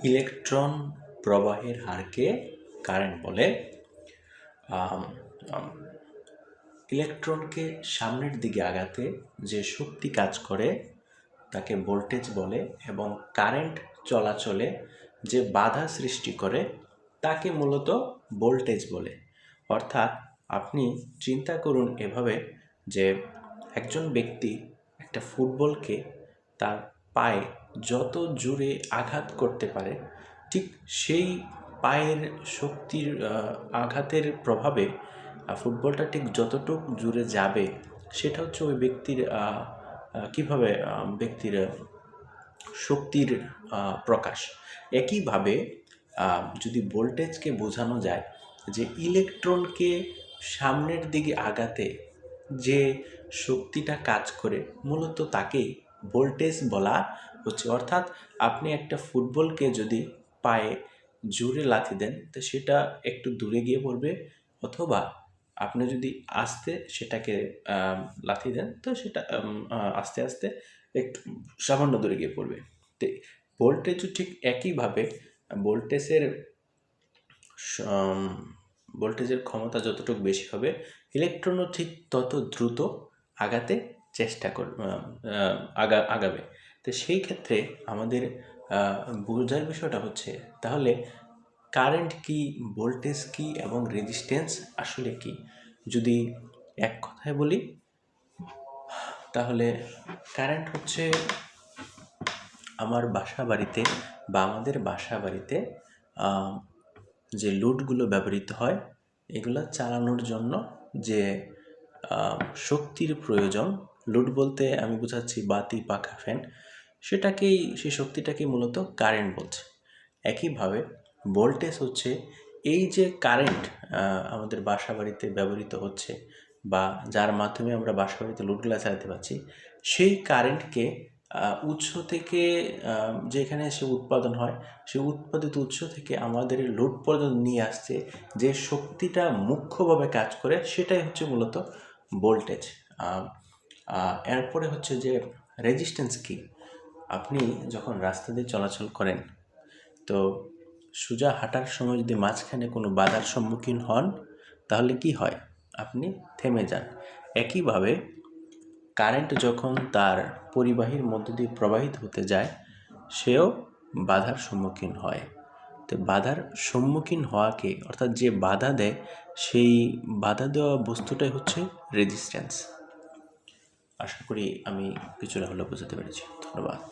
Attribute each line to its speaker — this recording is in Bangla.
Speaker 1: ইলেকট্রন প্রবাহের হারকে কারেন্ট বলে। ইলেকট্রনকে সামনের দিকে আগাতে যে শক্তি কাজ করে তাকে ভোল্টেজ বলে, এবং কারেন্ট চলাচলে যে বাধা সৃষ্টি করে তাকে মূলত ভোল্টেজ বলে। অর্থাৎ আপনি চিন্তা করুন এভাবে যে একজন ব্যক্তি একটা ফুটবলকে তার পায়ে যত জোরে আঘাত করতে পারে, ঠিক সেই পায়ের শক্তির আঘাতের প্রভাবে ফুটবলটা ঠিক যতটুকু জোরে যাবে সেটা হচ্ছে ওই ব্যক্তির কীভাবে ব্যক্তির শক্তির প্রকাশ। একইভাবে যদি ভোল্টেজকে বোঝানো যায় যে ইলেকট্রনকে সামনের দিকে আগাতে যে শক্তিটা কাজ করে মূলত তাকেই ভোল্টেজ বলা হচ্ছে। অর্থাৎ আপনি একটা ফুটবলকে যদি পায়ে জোরে লাথি দেন তো সেটা একটু দূরে গিয়ে পড়বে, অথবা আপনি যদি আস্তে সেটাকে লাথি দেন তো সেটা আস্তে আস্তে একটু সামান্য দূরে গিয়ে পড়বে। তো ভোল্টেজও ঠিক একইভাবে ভোল্টেজের ভোল্টেজের ক্ষমতা যতটুকু বেশি হবে ইলেকট্রনও ঠিক তত দ্রুত আগাতে চেষ্টা আগাবে। তো সেই ক্ষেত্রে আমাদের বোঝার বিষয়টা হচ্ছে তাহলে কারেন্ট কি, ভোল্টেজ কি এবং রেজিস্ট্যান্স আসলে কি। যদি এক কথায় বলি তাহলে কারেন্ট হচ্ছে আমার বাসা বাড়িতে বা আমাদের বাসা বাড়িতে যে লোডগুলো ব্যবহৃত হয় এগুলো চালানোর জন্য যে শক্তির প্রয়োজন, লোড বলতে আমি বোঝাচ্ছি বাতি, পাখা, ফ্যান, সেই শক্তিটাকেই মূলত কারেন্ট বলছে। একইভাবে ভোল্টেজ হচ্ছে এই যে কারেন্ট আমাদের বাসা বাড়িতে ব্যবহৃত হচ্ছে বা যার মাধ্যমে আমরা বাসা বাড়িতে লোডগুলো চালাতে পারছি, সেই কারেন্টকে উৎস থেকে যেখানে সে উৎপাদন হয় সেই উৎপাদিত উৎস থেকে আমাদের লোড পর্যন্ত নিয়ে আসছে যে শক্তিটা মুখ্যভাবে কাজ করে সেটাই হচ্ছে মূলত ভোল্টেজ। এরপরে হচ্ছে যে রেজিস্ট্যান্স কি। আপনি যখন রাস্তা দিয়ে চলাচল করেন তো সোজা হাঁটার সময় যদি মাঝখানে কোনো বাধার সম্মুখীন হন তাহলে কি হয়, আপনি থেমে যান। একইভাবে কারেন্ট যখন তার পরিবাহীর মধ্য দিয়ে প্রবাহিত হতে যায় সেও বাধার সম্মুখীন হয়। তো বাধার সম্মুখীন হওয়াকে, অর্থাৎ যে বাধা দেয় সেই বাধা দেওয়া বস্তুটাই হচ্ছে রেজিস্ট্যান্স। আশা করি আমি কিছুটা হলেও বোঝাতে পেরেছি। ধন্যবাদ।